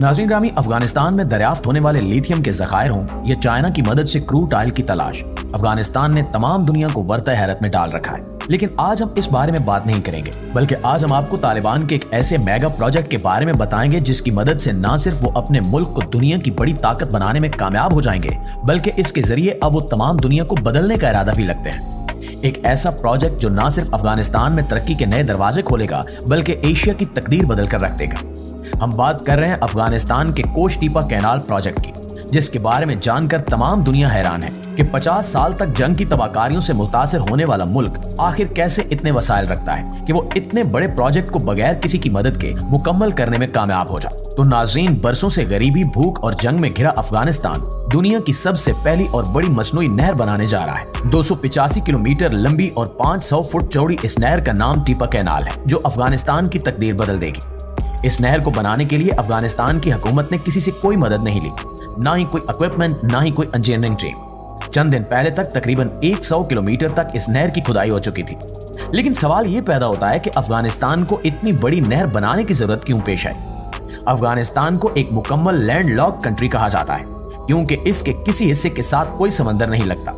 नाज़रीन ग्रामी, अफगानिस्तान में दरियाफ्त होने वाले लिथियम के ज़खायर हों या चाइना की मदद से क्रूड ऑयल की तलाश, अफगानिस्तान ने तमाम दुनिया को वरता हैरत में डाल रखा है। लेकिन आज हम इस बारे में बात नहीं करेंगे, बल्कि आज हम आपको तालिबान के एक ऐसे मेगा प्रोजेक्ट के बारे में बताएंगे जिसकी मदद से न सिर्फ वो अपने मुल्क को दुनिया की बड़ी ताकत बनाने में कामयाब हो जाएंगे, बल्कि इसके जरिए अब वो तमाम दुनिया को बदलने का इरादा भी लगते हैं। एक ऐसा प्रोजेक्ट जो न सिर्फ अफगानिस्तान में तरक्की के नए दरवाजे खोलेगा, बल्कि एशिया की तकदीर बदल कर रख देगा। हम बात कर रहे हैं अफगानिस्तान के कोश टीपा कैनाल प्रोजेक्ट की, जिसके बारे में जानकर तमाम दुनिया हैरान है कि 50 साल तक जंग की तबाहकारियों से मुतासिर होने वाला मुल्क आखिर कैसे इतने वसाइल रखता है कि वो इतने बड़े प्रोजेक्ट को बगैर किसी की मदद के मुकम्मल करने में कामयाब हो जाए। तो नाजरीन, बरसों से गरीबी, भूख और जंग में घिरा अफगानिस्तान दुनिया की सबसे पहली और बड़ी मसनूई नहर बनाने जा रहा है। 285 किलोमीटर लंबी और 500 फुट चौड़ी इस नहर का नाम टीपा कैनाल है, जो अफगानिस्तान की तकदीर बदल देगी। इस नहर को बनाने के लिए अफगानिस्तान की हुकूमत ने किसी से कोई मदद नहीं ली, ना ही कोई इक्विपमेंट, ना ही कोई इंजीनियरिंग टीम। चंद दिन पहले तक तकरीबन 100 किलोमीटर तक इस नहर की खुदाई हो चुकी थी। लेकिन सवाल ये पैदा होता है कि अफगानिस्तान को इतनी बड़ी नहर बनाने की जरूरत क्यों पेश आई। अफगानिस्तान को एक मुकम्मल लैंड लॉक कंट्री कहा जाता है, क्योंकि इसके किसी हिस्से के साथ कोई समंदर नहीं लगता।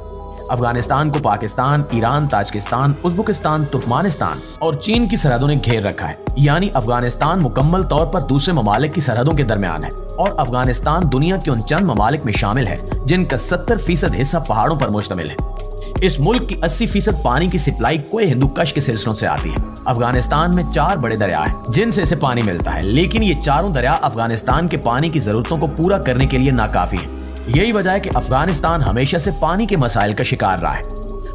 अफगानिस्तान को Pakistan, Iran, Tajikistan, Uzbekistan, Turkmenistan और चीन की सरहदों ने घेर रखा है। यानी अफगानिस्तान मुकम्मल तौर पर दूसरे ममालिक की सरहदों के दरमियान है, और अफगानिस्तान दुनिया के उन चंद ममालिक में शामिल है जिनका 70% हिस्सा पहाड़ों पर मुश्तमिल है। इस मुल्क की 80% पानी की सप्लाई कोई हिंदू कश के सिलसिलों से आती है। अफगानिस्तान में 4 बड़े दरिया हैं जिनसे इसे पानी मिलता है, लेकिन ये चारों दरिया अफगानिस्तान के पानी की जरूरतों को पूरा करने के लिए नाकाफी है। यही वजह है कि अफगानिस्तान हमेशा से पानी के मसाइल का शिकार रहा है।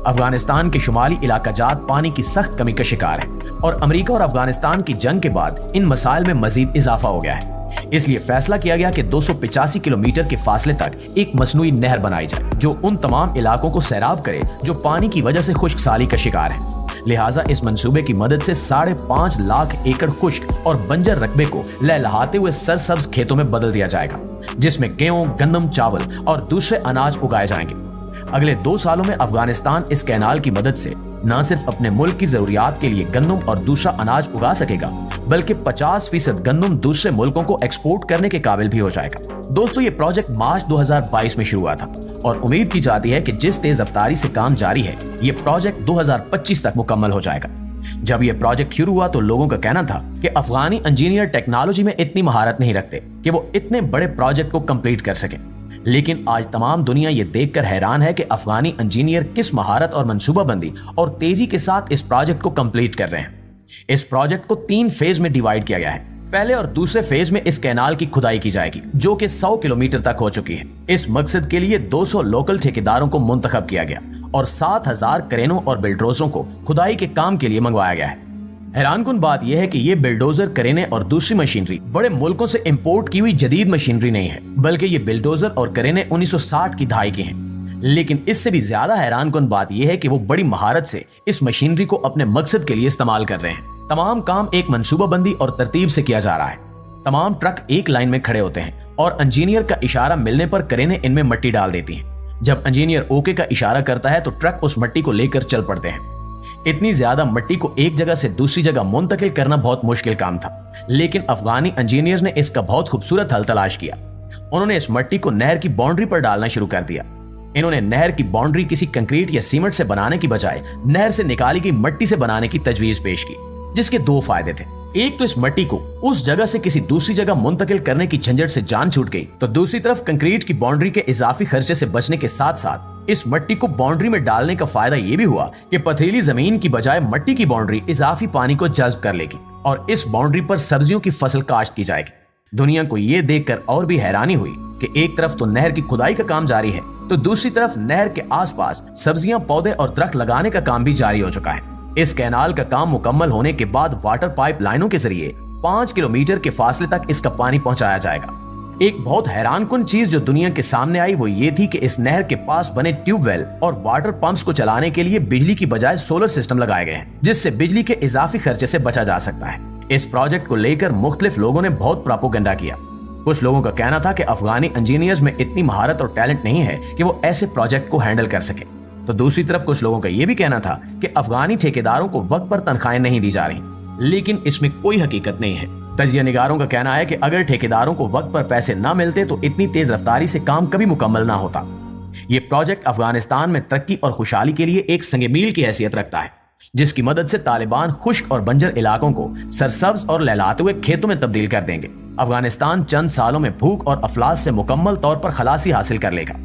अफगानिस्तान के शुमाली इलाका जात पानी की सख्त कमी का शिकार है, और अमेरिका और अफगानिस्तान की जंग के बाद इन मसाइल में मजीद इजाफा हो गया है। इसलिए फैसला किया गया कि 285 किलोमीटर के फासले तक एक मसनूई नहर बनाई जाए, जो उन तमाम इलाकों को सैराब करे जो पानी की वजह से खुश्क साली का शिकार है। लिहाजा इस मंसूबे की मदद से 5.5 लाख एकड़ खुश्क और बंजर रकबे को लहलहाते हुए सरसब्ज खेतों में बदल दिया जाएगा, जिसमें गेहूं, गंदम, चावल और दूसरे अनाज उगाए जाएंगे। अगले 2 सालों में अफगानिस्तान इस कैनाल की मदद से न सिर्फ अपने मुल्क की जरूरियात के लिए गंदम और दूसरा अनाज उगा सकेगा, बल्कि 50% गंदम दूसरे मुल्कों को एक्सपोर्ट करने के काबिल भी हो जाएगा। दोस्तों, ये प्रोजेक्ट मार्च 2022 में शुरू हुआ था, और उम्मीद की जाती है कि जिस तेज रफ्तारी से काम जारी है, ये प्रोजेक्ट 2025 तक मुकम्मल हो जाएगा। जब ये प्रोजेक्ट शुरू हुआ तो लोगों का कहना था कि अफगानी इंजीनियर टेक्नोलॉजी में इतनी महारत नहीं रखते कि वो इतने बड़े प्रोजेक्ट को कंप्लीट कर सके। लेकिन आज तमाम दुनिया ये देखकर हैरान है कि अफगानी इंजीनियर किस महारत और मंसूबाबंदी और तेजी के साथ इस प्रोजेक्ट को कंप्लीट कर रहे हैं। इस प्रोजेक्ट को 3 फेज में डिवाइड किया गया है। पहले और दूसरे फेज में इस कैनाल की खुदाई की जाएगी, जो कि 100 किलोमीटर तक हो चुकी है। इस मकसद के लिए 200 लोकल ठेकेदारों को मुंतखब किया गया और 7000 क्रेनों और बिल्डरोजरों को खुदाई के काम के लिए मंगवाया गया है। हैरानकुन बात यह है कि ये बिल्डोजर, क्रेनें और दूसरी मशीनरी बड़े मुल्कों से इंपोर्ट की हुई जदीद मशीनरी नहीं है, बल्कि ये बिल्डोजर और क्रेनें 1960 की दहाई की हैं। लेकिन इससे भी ज्यादा हैरानकुन बात यह है कि वो बड़ी महारत से इस मशीनरी को अपने मकसद के लिए इस्तेमाल कर रहे हैं। तमाम काम एक मंसूबाबंदी और तरतीब से किया जा रहा है। तमाम ट्रक एक लाइन में खड़े होते हैं और इंजीनियर का इशारा मिलने पर क्रेनें इनमें मिट्टी डाल देती हैं। जब इंजीनियर ओके का इशारा करता है तो ट्रक उस मिट्टी को लेकर चल पड़ते हैं। इतनी ज्यादा मिट्टी को एक जगह से दूसरी जगह मुंतकिल करना बहुत मुश्किल काम था, लेकिन अफगानी इंजीनियर ने इसका बहुत खूबसूरत हल तलाश किया। उन्होंने इस मिट्टी को नहर की बाउंड्री पर डालना शुरू कर दिया। इन्होंने नहर की बाउंड्री किसी कंक्रीट या सीमेंट से बनाने की बजाय नहर से निकाली गई मिट्टी से बनाने की तजवीज पेश की, जिसके 2 फायदे थे। एक तो इस मिट्टी को उस जगह से किसी दूसरी जगह मुंतकिल करने की झंझट से जान छूट गई, तो दूसरी तरफ कंक्रीट की बाउंड्री के इजाफी खर्चे से बचने के साथ साथ इस मिट्टी को बाउंड्री में डालने का फायदा ये भी हुआ कि पथरीली जमीन की बजाय मिट्टी की बाउंड्री इजाफी पानी को जज्ब कर लेगी और इस बाउंड्री पर सब्जियों की फसल काश्त की जाएगी। दुनिया को ये देखकर और भी हैरानी हुई कि एक तरफ तो नहर की खुदाई का काम जारी है, तो दूसरी तरफ नहर के आसपास सब्जियां, पौधे और दरख्त लगाने का काम भी जारी हो चुका है। इस कैनाल का काम मुकम्मल होने के बाद वाटर पाइप लाइनों के जरिए 5 किलोमीटर के फासले तक इसका पानी पहुंचाया जाएगा। एक बहुत हैरानकुन चीज जो दुनिया के सामने आई वो ये थी कि इस नहर के पास बने ट्यूबवेल और वाटर पंप्स को चलाने के लिए बिजली की बजाय सोलर सिस्टम लगाए गए हैं, जिससे बिजली के इजाफी खर्चे से बचा जा सकता है। इस प्रोजेक्ट को लेकर मुख्तलिफ लोगों ने बहुत प्रोपेगेंडा किया। कुछ लोगों का कहना था कि अफगानी इंजीनियर्स में इतनी महारत और टैलेंट नहीं है कि वो ऐसे प्रोजेक्ट को हैंडल कर सके, तो दूसरी तरफ कुछ लोगों का यह भी कहना था कि अफगानी ठेकेदारों को वक्त पर तनख्वाहें नहीं दी जा रही। लेकिन इसमें कोई हकीकत नहीं है। तजिया निगारों का कहना है कि अगर ठेकेदारों को वक्त पर पैसे ना मिलते तो इतनी तेज रफ्तारी से काम कभी मुकम्मल ना होता। ये प्रोजेक्ट अफगानिस्तान में तरक्की और खुशहाली के लिए एक संग मील की हैसियत रखता है, जिसकी मदद से तालिबान खुश्क और बंजर इलाकों को सरसब्ज और लहलाते हुए खेतों में तब्दील कर देंगे। अफगानिस्तान चंद सालों में भूख और अफलास से मुकम्मल तौर पर खलासी हासिल कर लेगा।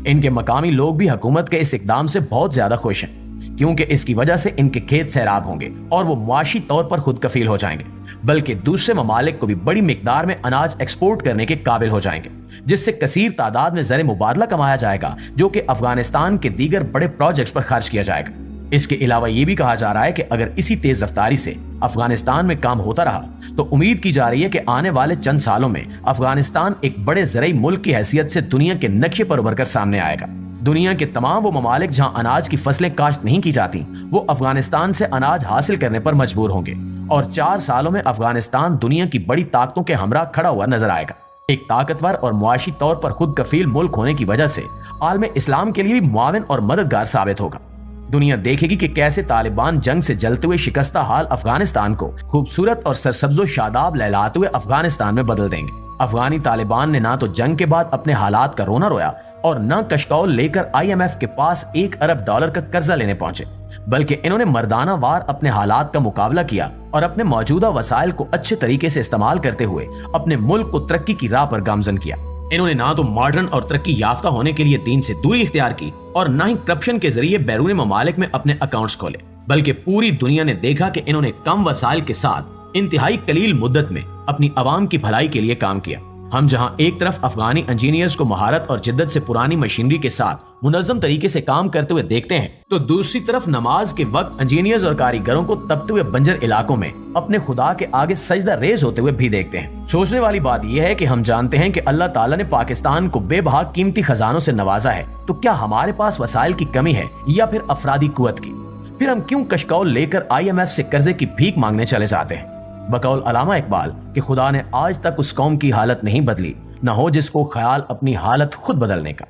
इनके मकामी लोग भी हुकूमत के इस इकदाम से बहुत ज्यादा खुश हैं, क्योंकि इसकी वजह से इनके खेत सैराब होंगे और वो मुआशी तौर पर खुद कफील हो जाएंगे, बल्कि दूसरे ममालिक को भी बड़ी मिकदार में अनाज एक्सपोर्ट करने के काबिल हो जाएंगे, जिससे कसीर तादाद में ज़र मुबादला कमाया जाएगा, जो कि अफगानिस्तान के दीगर बड़े प्रोजेक्ट्स पर खर्च किया जाएगा। इसके अलावा ये भी कहा जा रहा है कि अगर इसी तेज रफ्तारी से अफगानिस्तान में काम होता रहा तो उम्मीद की जा रही है कि आने वाले चंद सालों में अफगानिस्तान एक बड़े ज़रई मुल्क की हैसियत से दुनिया के नक्शे पर उभरकर सामने आएगा। दुनिया के तमाम वो ममालिक जहां अनाज की फसलें काश्त नहीं की जाती, वो अफगानिस्तान से अनाज हासिल करने पर मजबूर होंगे और 4 सालों में अफगानिस्तान दुनिया की बड़ी ताकतों के हमरा खड़ा हुआ नजर आएगा। एक ताकतवर और मुआशी तौर पर खुद कफील मुल्क होने की वजह से आलम इस्लाम के लिए भी मुआविन और मददगार साबित होगा। दुनिया देखेगी कि कैसे तालिबान जंग से जलते हुए शिकस्ता हाल अफगानिस्तान को खूबसूरत और सरसब्जो शादाब लहलाते हुए अफगानिस्तान में बदल देंगे। अफगानी तालिबान ने ना तो जंग के बाद अपने हालात का रोना रोया और न कशकौल लेकर IMF के पास $1 अरब का कर्जा लेने पहुंचे, बल्कि इन्होंने मर्दाना वार अपने हालात का मुकाबला किया और अपने मौजूदा वसाइल को अच्छे तरीके से इस्तेमाल करते हुए अपने मुल्क को तरक्की की राह पर गामजन किया। इन्होंने ना तो मॉडर्न और तरक्की याफ्ता होने के लिए दीन से दूरी इख्तियार की और ना ही करप्शन के जरिए बैरून ममालिक में अपने अकाउंट्स खोले, बल्कि पूरी दुनिया ने देखा कि इन्होंने कम वसाइल के साथ इंतहाई कलील मुद्दत में अपनी आवाम की भलाई के लिए काम किया। हम जहां एक तरफ अफगानी इंजीनियर्स को महारत और जिद्दत से पुरानी मशीनरी के साथ मुनज़्ज़म तरीके से काम करते हुए देखते हैं, तो दूसरी तरफ नमाज के वक्त इंजीनियर्स और कारीगरों को तपते हुए बंजर इलाकों में अपने खुदा के आगे सजदा रेज होते हुए भी देखते हैं। सोचने वाली बात यह है कि हम जानते हैं कि अल्लाह ताला ने पाकिस्तान को बेबहा कीमती खजानों से नवाजा है, तो क्या हमारे पास वसाइल की कमी है या फिर अफरादी कुव्वत की? फिर हम क्यों कशकौल लेकर IMF से कर्जे की भीख मांगने चले जाते हैं? बकौल अल्लामा इकबाल कि खुदा ने आज तक उस कौम की हालत नहीं बदली, न हो जिसको ख्याल अपनी हालत खुद बदलने का।